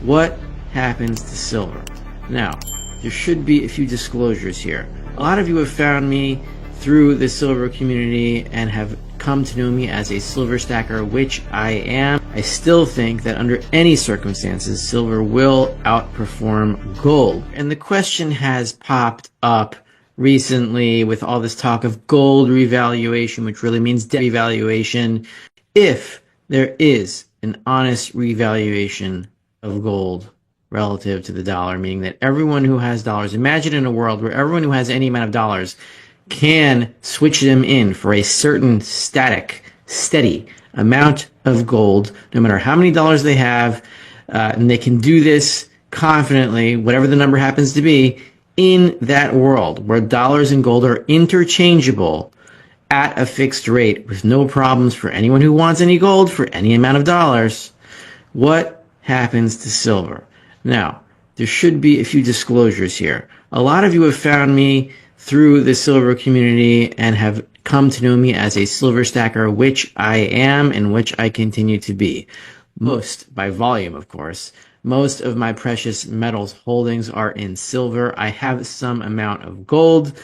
what happens to silver? Now, there should be a few disclosures here. A lot of you have found me through the silver community and have come to know me as a silver stacker, which I am. I still think that under any circumstances, silver will outperform gold. And the question has popped up recently with all this talk of gold revaluation, which really means debt revaluation. If there is an honest revaluation of gold relative to the dollar, meaning that everyone who has dollars, imagine in a world where everyone who has any amount of dollars can switch them in for a certain static, steady amount of gold, no matter how many dollars they have, and they can do this confidently, whatever the number happens to be, in that world where dollars and gold are interchangeable at a fixed rate with no problems for anyone who wants any gold for any amount of dollars. What happens to silver? Now, there should be a few disclosures here. A lot of you have found me through the silver community and have come to know me as a silver stacker, which I am and which I continue to be. Most, by volume of course, most of my precious metals holdings are in silver. I have some amount of gold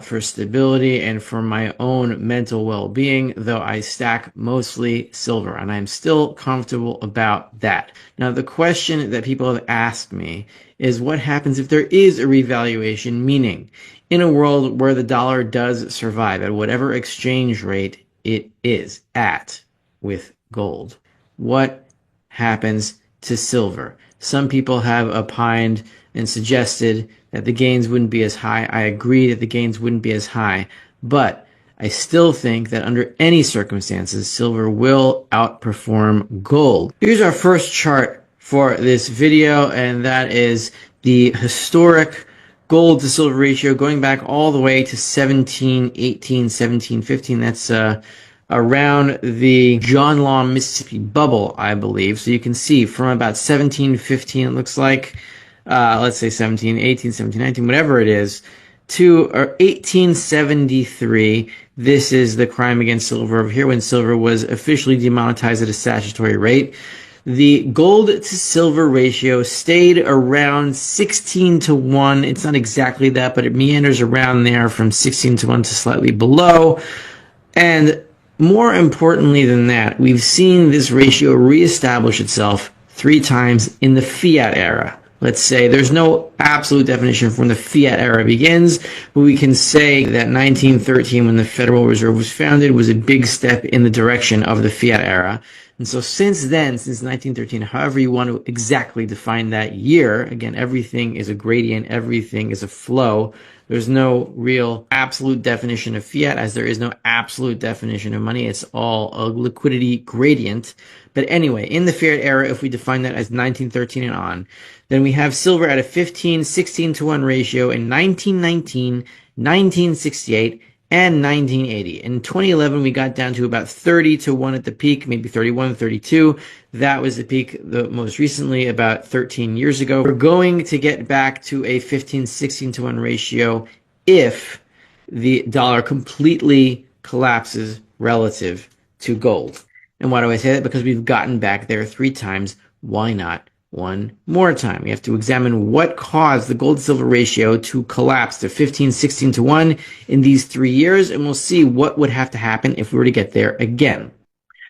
for stability and for my own mental well-being, though I stack mostly silver, and I'm still comfortable about that. Now, the question that people have asked me is what happens if there is a revaluation, meaning in a world where the dollar does survive at whatever exchange rate it is at with gold. What happens to silver? Some people have opined and suggested that the gains wouldn't be as high. I agree that the gains wouldn't be as high, but I still think that under any circumstances, silver will outperform gold. Here's our first chart for this video, and that is the historic gold to silver ratio going back all the way to 1718, 1715. That's around the John Law, Mississippi bubble, I believe. So you can see from about 1715, it looks like, let's say 1718, 1719, whatever it is, to 1873. This is the crime against silver over here when silver was officially demonetized at a statutory rate. The gold to silver ratio stayed around 16 to 1. It's not exactly that, but it meanders around there from 16 to 1 to slightly below. And more importantly than that, we've seen this ratio reestablish itself 3 times in the fiat era. Let's say there's no absolute definition for when the fiat era begins, but we can say that 1913, when the Federal Reserve was founded, was a big step in the direction of the fiat era. And so since then, since 1913, however you want to exactly define that year, again, everything is a gradient, everything is a flow. There's no real absolute definition of fiat, as there is no absolute definition of money. It's all a liquidity gradient. But anyway, in the fiat era, if we define that as 1913 and on, then we have silver at a 15, 16 to 1 ratio in 1919, 1968, and 1980. In 2011, we got down to about 30 to 1 at the peak, maybe 31, 32. That was the peak the most recently, about 13 years ago. We're going to get back to a 15, 16 to 1 ratio if the dollar completely collapses relative to gold. And why do I say that? Because we've gotten back there 3 times. Why not one more time? We have to examine what caused the gold to silver ratio to collapse to 15, 16 to 1 in these 3 years, and we'll see what would have to happen if we were to get there again.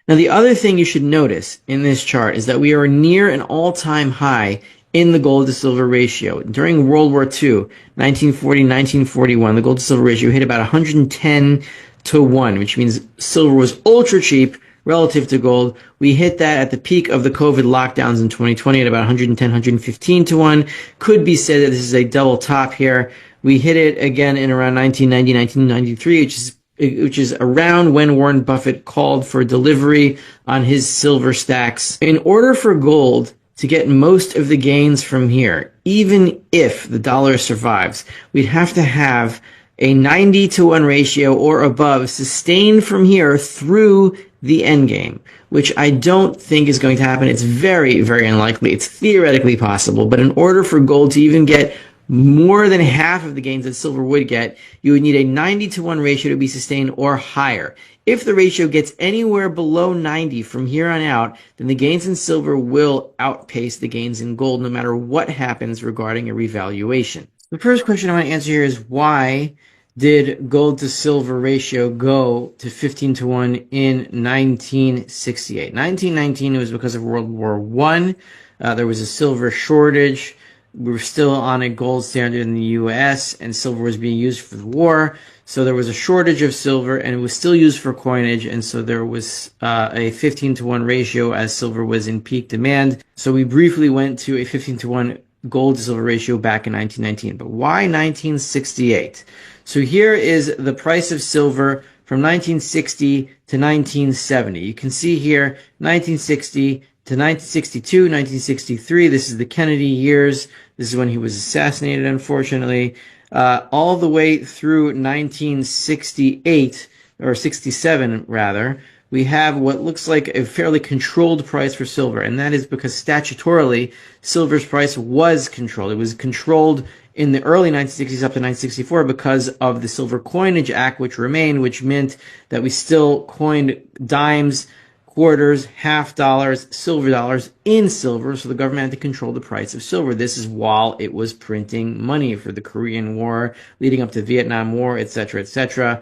Now, the other thing you should notice in this chart is that we are near an all-time high in the gold to silver ratio. During World War II, 1940, 1941, the gold to silver ratio hit about 110 to 1, which means silver was ultra cheap relative to gold. We hit that at the peak of the COVID lockdowns in 2020 at about 110, 115 to 1. Could be said that this is a double top here. We hit it again in around 1990, 1993, which is around when Warren Buffett called for delivery on his silver stacks. In order for gold to get most of the gains from here, even if the dollar survives, we'd have to have a 90 to 1 ratio or above sustained from here through the end game, which I don't think is going to happen. It's very, very unlikely. It's theoretically possible, but in order for gold to even get more than half of the gains that silver would get, you would need a 90 to 1 ratio to be sustained or higher. If the ratio gets anywhere below 90 from here on out, then the gains in silver will outpace the gains in gold no matter what happens regarding a revaluation. The first question I want to answer here is, why did gold to silver ratio go to 15 to 1 in 1968? 1919, it was because of World War I. There was a silver shortage. We were still on a gold standard in the US, and silver was being used for the war. So there was a shortage of silver, and it was still used for coinage, and so there was a 15 to 1 ratio as silver was in peak demand. So we briefly went to a 15 to 1 gold to silver ratio back in 1919. But why 1968? So here is the price of silver from 1960 to 1970. You can see here 1960 to 1962, 1963. This is the Kennedy years. This is when he was assassinated, unfortunately. All the way through 1968, or 67 rather, we have what looks like a fairly controlled price for silver, and that is because statutorily, silver's price was controlled. It was controlled in the early 1960s up to 1964 because of the Silver Coinage Act, which remained, which meant that we still coined dimes, quarters, half dollars, silver dollars in silver, so the government had to control the price of silver. This is while it was printing money for the Korean War, leading up to Vietnam War, etc., etc.,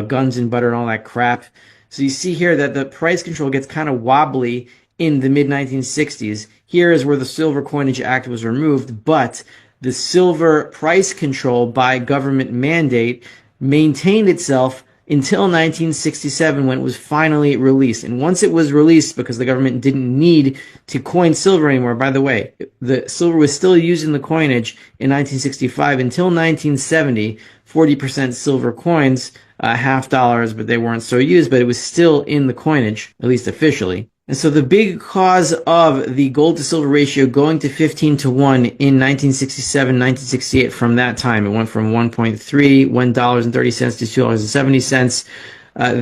guns and butter and all that crap. So you see here that the price control gets kind of wobbly in the mid-1960s. Here is where the Silver Coinage Act was removed, but the silver price control by government mandate maintained itself until 1967, when it was finally released. And once it was released, because the government didn't need to coin silver anymore, by the way, the silver was still used in the coinage in 1965 until 1970, 40% silver coins, half dollars, but they weren't so used, but it was still in the coinage, at least officially. And so the big cause of the gold to silver ratio going to 15 to 1 in 1967, 1968, from that time, it went from 1.3, $1.30 to $2.70.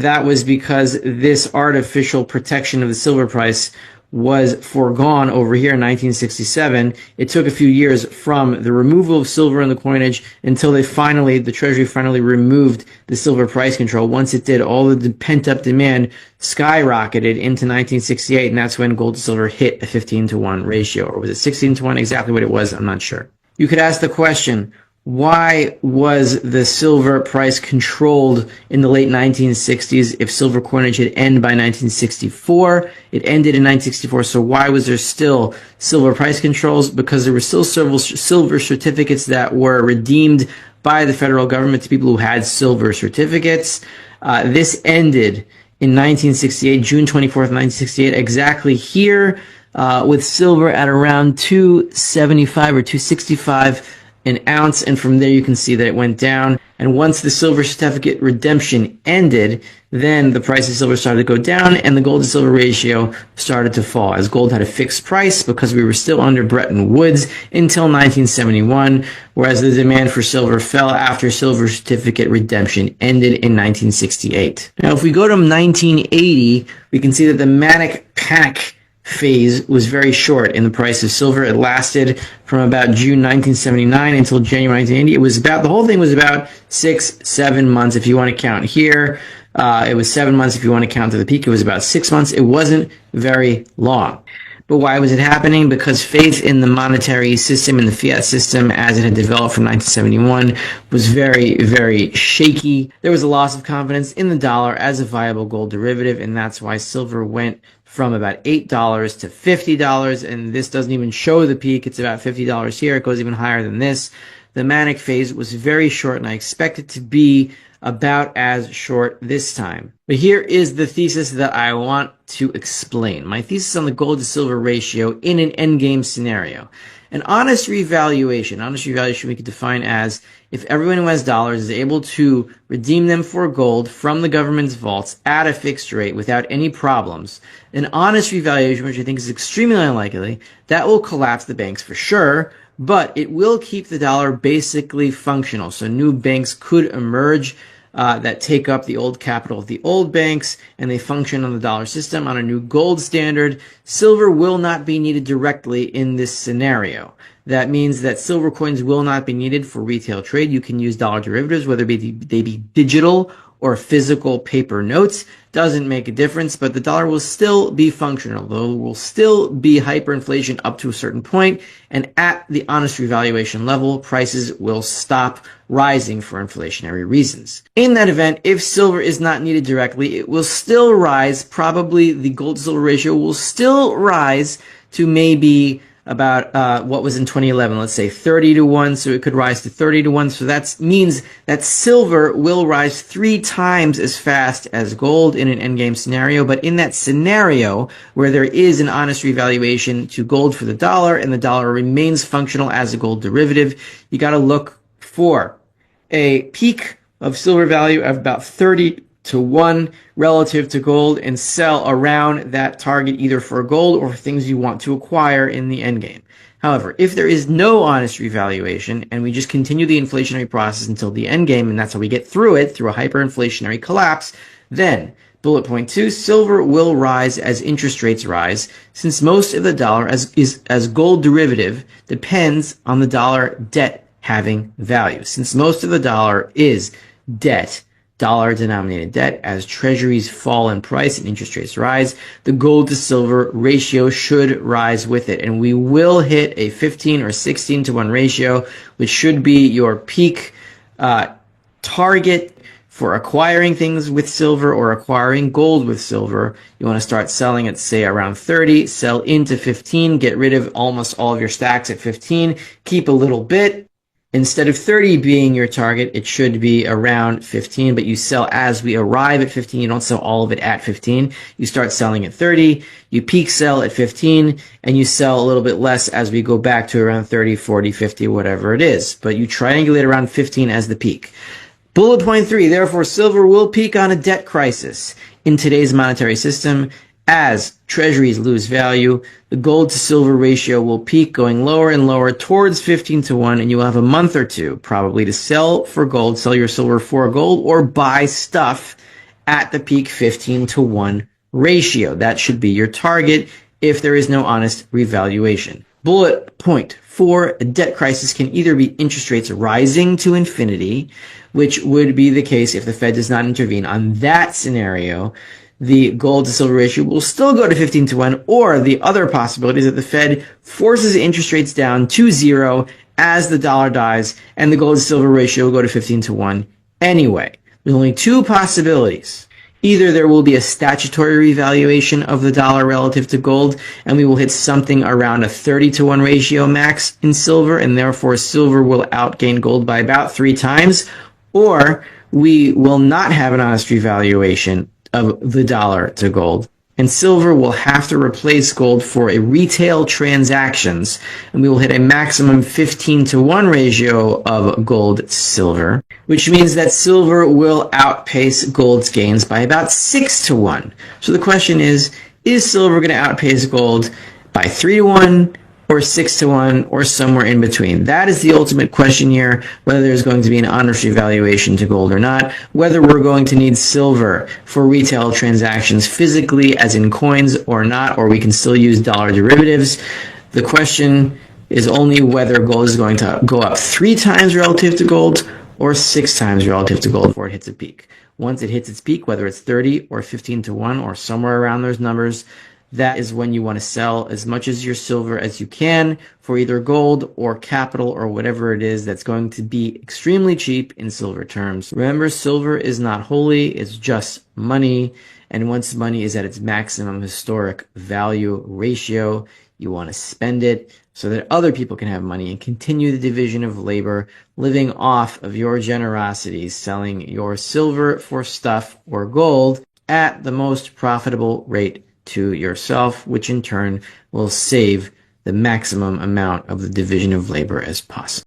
That was because this artificial protection of the silver price was foregone over here in 1967. It took a few years from the removal of silver in the coinage until the Treasury finally removed the silver price control. Once it did, all of the pent-up demand skyrocketed into 1968, and that's when gold to silver hit a 15 to 1 ratio. Or was it 16 to 1? Exactly what it was, I'm not sure. You could ask the question, why was the silver price controlled in the late 1960s if silver coinage had ended by 1964? It ended in 1964, so why was there still silver price controls? Because there were still silver certificates that were redeemed by the federal government to people who had silver certificates. This ended in 1968, June 24th, 1968, exactly here, with silver at around $2.75 or $2.65 an ounce, and from there you can see that it went down. And once the silver certificate redemption ended, then the price of silver started to go down and the gold to silver ratio started to fall, as gold had a fixed price because we were still under Bretton Woods until 1971, whereas the demand for silver fell after silver certificate redemption ended in 1968. Now if we go to 1980, we can see that the manic panic phase was very short in the price of silver. It lasted from about June 1979 until January 1980. It was about, the whole thing was about 6-7 months if you want to count here. It was 7 months if you want to count to the peak. It was about 6 months. It wasn't very long. But why was it happening? Because faith in the monetary system and the fiat system as it had developed from 1971 was very, very shaky. There was a loss of confidence in the dollar as a viable gold derivative, and that's why silver went from about $8 to $50, and this doesn't even show the peak. It's about $50 here. It goes even higher than this. The manic phase was very short, and I expect it to be about as short this time. But here is the thesis that I want to explain. My thesis on the gold to silver ratio in an endgame scenario. An honest revaluation we could define as if everyone who has dollars is able to redeem them for gold from the government's vaults at a fixed rate without any problems. An honest revaluation, which I think is extremely unlikely, that will collapse the banks for sure, but it will keep the dollar basically functional. So new banks could emerge that take up the old capital of the old banks, and they function on the dollar system on a new gold standard. Silver will not be needed directly in this scenario. That means that silver coins will not be needed for retail trade. You can use dollar derivatives, whether they be digital or physical paper notes. Doesn't make a difference, but the dollar will still be functional. There will still be hyperinflation up to a certain point, and at the honest revaluation level, prices will stop rising for inflationary reasons. In that event, if silver is not needed directly, it will still rise. Probably the gold to silver ratio will still rise to maybe about what was in 2011, let's say 30 to 1, so it could rise to 30 to 1. So that means that silver will rise 3 times as fast as gold in an endgame scenario. But in that scenario where there is an honest revaluation to gold for the dollar and the dollar remains functional as a gold derivative, you got to look for a peak of silver value of about 30 to 1 relative to gold and sell around that target either for gold or for things you want to acquire in the endgame. However, if there is no honest revaluation and we just continue the inflationary process until the endgame, and that's how we get through it, through a hyperinflationary collapse, then bullet point 2, silver will rise as interest rates rise, since most of the dollar as gold derivative depends on the dollar debt having value. Since most of the dollar is debt, dollar-denominated debt, as treasuries fall in price and interest rates rise, the gold to silver ratio should rise with it. And we will hit a 15 or 16 to 1 ratio, which should be your peak target for acquiring things with silver or acquiring gold with silver. You want to start selling at, say, around 30, sell into 15, get rid of almost all of your stacks at 15, keep a little bit. Instead of 30 being your target, it should be around 15, but you sell as we arrive at 15. You don't sell all of it at 15. You start selling at 30, you peak sell at 15, and you sell a little bit less as we go back to around 30, 40, 50, whatever it is. But you triangulate around 15 as the peak. Bullet point 3, therefore, silver will peak on a debt crisis in today's monetary system. As treasuries lose value, the gold to silver ratio will peak, going lower and lower towards 15 to 1, and you will have a month or two probably to sell for gold, sell your silver for gold, or buy stuff at the peak 15 to 1 ratio. That should be your target if there is no honest revaluation. Bullet point 4, a debt crisis can either be interest rates rising to infinity, which would be the case if the Fed does not intervene. On that scenario, the gold to silver ratio will still go to 15 to 1, or the other possibility is that the Fed forces interest rates down to 0 as the dollar dies, and the gold to silver ratio will go to 15 to 1 anyway. There's only 2 possibilities. Either there will be a statutory revaluation of the dollar relative to gold, and we will hit something around a 30 to 1 ratio max in silver, and therefore silver will outgain gold by about 3 times, or we will not have an honest revaluation of the dollar to gold, and silver will have to replace gold for a retail transactions, and we will hit a maximum 15 to 1 ratio of gold to silver, which means that silver will outpace gold's gains by about 6 to 1. So the question is silver going to outpace gold by 3 to 1, or 6 to 1, or somewhere in between? That is the ultimate question here, whether there's going to be an honest revaluation to gold or not, whether we're going to need silver for retail transactions physically, as in coins, or not, or we can still use dollar derivatives. The question is only whether gold is going to go up 3 times relative to gold or 6 times relative to gold before it hits a peak. Once it hits its peak, whether it's 30 or 15 to 1 or somewhere around those numbers, that is when you want to sell as much as your silver as you can for either gold or capital or whatever it is that's going to be extremely cheap in silver terms. Remember, silver is not holy, it's just money. And once money is at its maximum historic value ratio, you want to spend it so that other people can have money and continue the division of labor, living off of your generosity, selling your silver for stuff or gold at the most profitable rate to yourself, which in turn will save the maximum amount of the division of labor as possible.